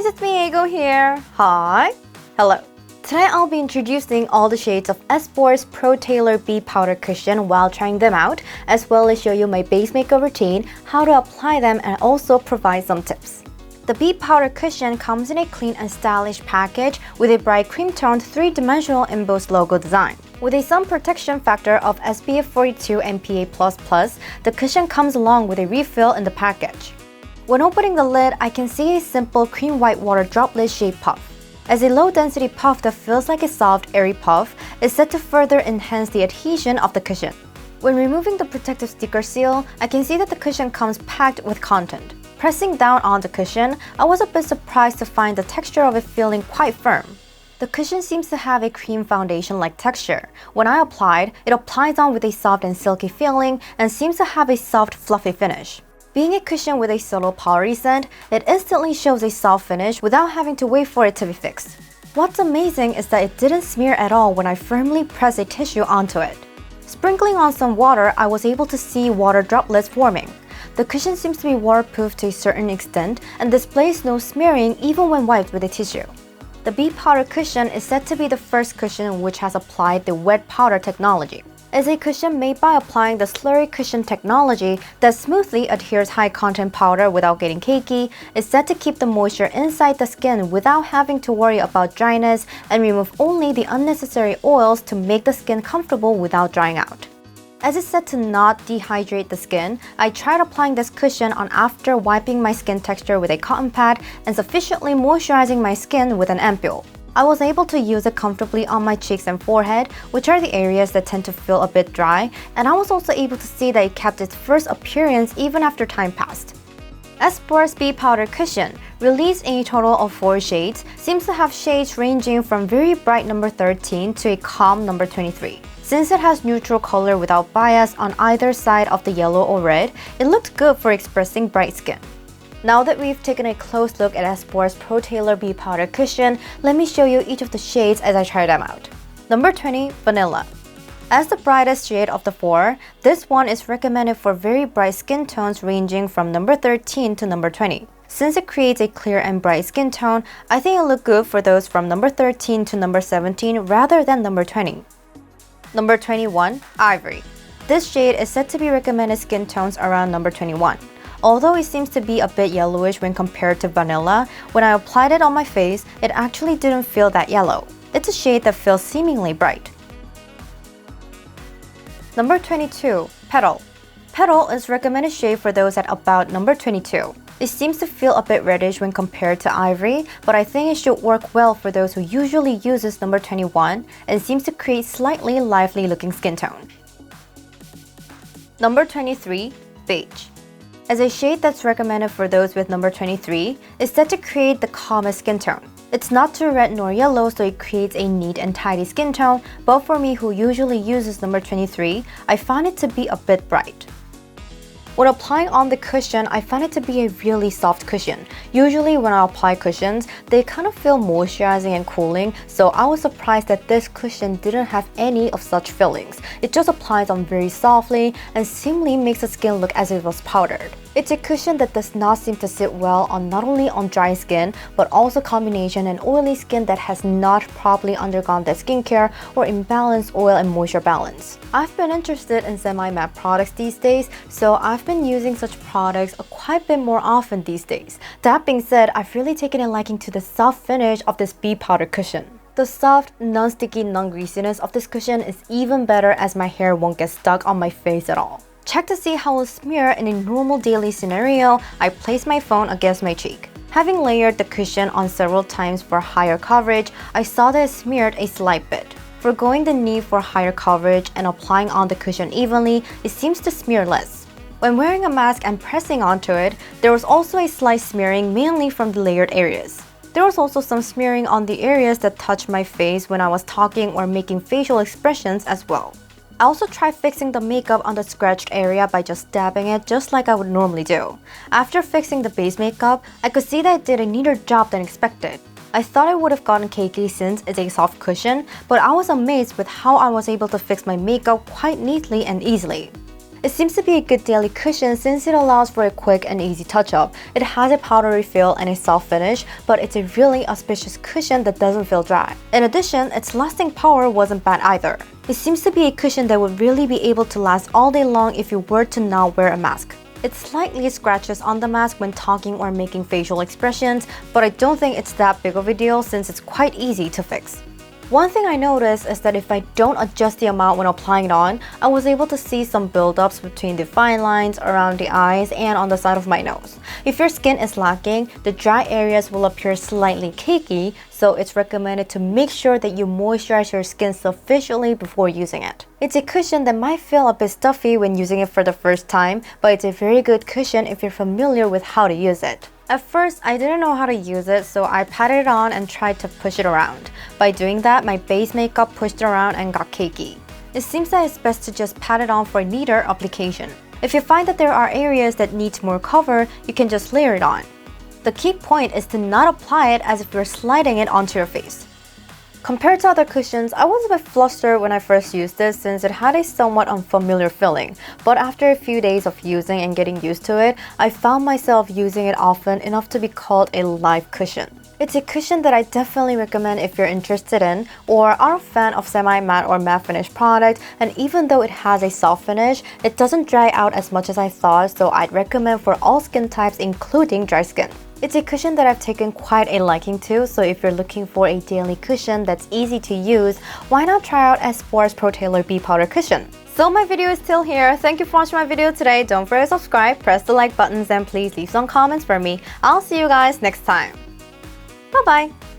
guys, it's me Aego here. Hi. Hello. Today I'll be introducing all the shades of Espoir's Pro Tailor Bee Powder Cushion while trying them out, as well as show you my base makeup routine, how to apply them, and also provide some tips. The Bee Powder Cushion comes in a clean and stylish package with a bright cream-toned 3-dimensional embossed logo design. With a sun protection factor of SPF 42 and PA++, the cushion comes along with a refill in the package. When opening the lid, I can see a simple cream white water droplet shaped puff. As a low-density puff that feels like a soft, airy puff, is set to further enhance the adhesion of the cushion. When removing the protective sticker seal, I can see that the cushion comes packed with content. Pressing down on the cushion, I was a bit surprised to find the texture of it feeling quite firm. The cushion seems to have a cream foundation-like texture. When I applied, it applies on with a soft and silky feeling and seems to have a soft, fluffy finish. Being a cushion with a subtle powdery scent, it instantly shows a soft finish without having to wait for it to be fixed. What's amazing is that it didn't smear at all when I firmly pressed a tissue onto it. Sprinkling on some water, I was able to see water droplets forming. The cushion seems to be waterproof to a certain extent and displays no smearing even when wiped with a tissue. The Bee Powder Cushion is said to be the first cushion which has applied the wet powder technology. It's a cushion made by applying the slurry cushion technology that smoothly adheres high-content powder without getting cakey. It's set to keep the moisture inside the skin without having to worry about dryness and remove only the unnecessary oils to make the skin comfortable without drying out. As it's said to not dehydrate the skin, I tried applying this cushion on after wiping my skin texture with a cotton pad and sufficiently moisturizing my skin with an ampule. I was able to use it comfortably on my cheeks and forehead, which are the areas that tend to feel a bit dry, and I was also able to see that it kept its first appearance even after time passed. Espoir's Bee Powder Cushion, released in a total of 4 shades, seems to have shades ranging from very bright number 13 to a calm number 23. Since it has neutral color without bias on either side of the yellow or red, it looked good for expressing bright skin. Now that we've taken a close look at Espoir's Pro Tailor Bee Powder Cushion, let me show you each of the shades as I try them out. Number 20, Vanilla. As the brightest shade of the 4, this one is recommended for very bright skin tones ranging from number 13 to number 20. Since it creates a clear and bright skin tone, I think it looked good for those from number 13 to number 17 rather than number 20. Number 21, Ivory. This shade is said to be recommended skin tones around number 21. Although it seems to be a bit yellowish when compared to Vanilla, when I applied it on my face, it actually didn't feel that yellow. It's a shade that feels seemingly bright. Number 22, Petal. Petal is recommended shade for those at about number 22. It seems to feel a bit reddish when compared to Ivory, but I think it should work well for those who usually uses number 21 and seems to create slightly lively looking skin tone. Number 23, Beige. As a shade that's recommended for those with number 23, it's set to create the calmest skin tone. It's not too red nor yellow, so it creates a neat and tidy skin tone, but for me who usually uses number 23, I find it to be a bit bright. When applying on the cushion, I find it to be a really soft cushion. Usually when I apply cushions, they kind of feel moisturizing and cooling, so I was surprised that this cushion didn't have any of such feelings. It just applies on very softly and seemingly makes the skin look as if it was powdered. It's a cushion that does not seem to sit well on not only on dry skin, but also combination and oily skin that has not properly undergone their skincare or imbalanced oil and moisture balance. I've been interested in semi-matte products these days, so I've been using such products quite a bit more often these days. That being said, I've really taken a liking to the soft finish of this Bee Powder Cushion. The soft, non-sticky, non-greasiness of this cushion is even better as my hair won't get stuck on my face at all. Check to see how it will smear in a normal daily scenario. I place my phone against my cheek. Having layered the cushion on several times for higher coverage, I saw that it smeared a slight bit. Forgoing the need for higher coverage and applying on the cushion evenly, it seems to smear less. When wearing a mask and pressing onto it, there was also a slight smearing mainly from the layered areas. There was also some smearing on the areas that touched my face when I was talking or making facial expressions as well. I also tried fixing the makeup on the scratched area by just dabbing it just like I would normally do. After fixing the base makeup, I could see that it did a neater job than expected. I thought it would have gotten cakey since it's a soft cushion, but I was amazed with how I was able to fix my makeup quite neatly and easily. It seems to be a good daily cushion since it allows for a quick and easy touch-up. It has a powdery feel and a soft finish, but it's a really auspicious cushion that doesn't feel dry. In addition, its lasting power wasn't bad either. It seems to be a cushion that would really be able to last all day long if you were to not wear a mask. It slightly scratches on the mask when talking or making facial expressions, but I don't think it's that big of a deal since it's quite easy to fix. One thing I noticed is that if I don't adjust the amount when applying it on, I was able to see some buildups between the fine lines around the eyes and on the side of my nose. If your skin is lacking, the dry areas will appear slightly cakey, so it's recommended to make sure that you moisturize your skin sufficiently before using it. It's a cushion that might feel a bit stuffy when using it for the first time, but it's a very good cushion if you're familiar with how to use it. At first, I didn't know how to use it, so I patted it on and tried to push it around. By doing that, my base makeup pushed around and got cakey. It seems that it's best to just pat it on for a neater application. If you find that there are areas that need more cover, you can just layer it on. The key point is to not apply it as if you're sliding it onto your face. Compared to other cushions, I was a bit flustered when I first used this since it had a somewhat unfamiliar feeling, but after a few days of using and getting used to it, I found myself using it often enough to be called a live cushion. It's a cushion that I definitely recommend if you're interested in or are a fan of semi-matte or matte finish product, and even though it has a soft finish, it doesn't dry out as much as I thought, so I'd recommend for all skin types including dry skin. It's a cushion that I've taken quite a liking to, so if you're looking for a daily cushion that's easy to use, why not try out Espoir's Pro Tailor B Powder Cushion? So my video is still here. Thank you for watching my video today. Don't forget to subscribe, press the like buttons, and please leave some comments for me. I'll see you guys next time. Bye-bye!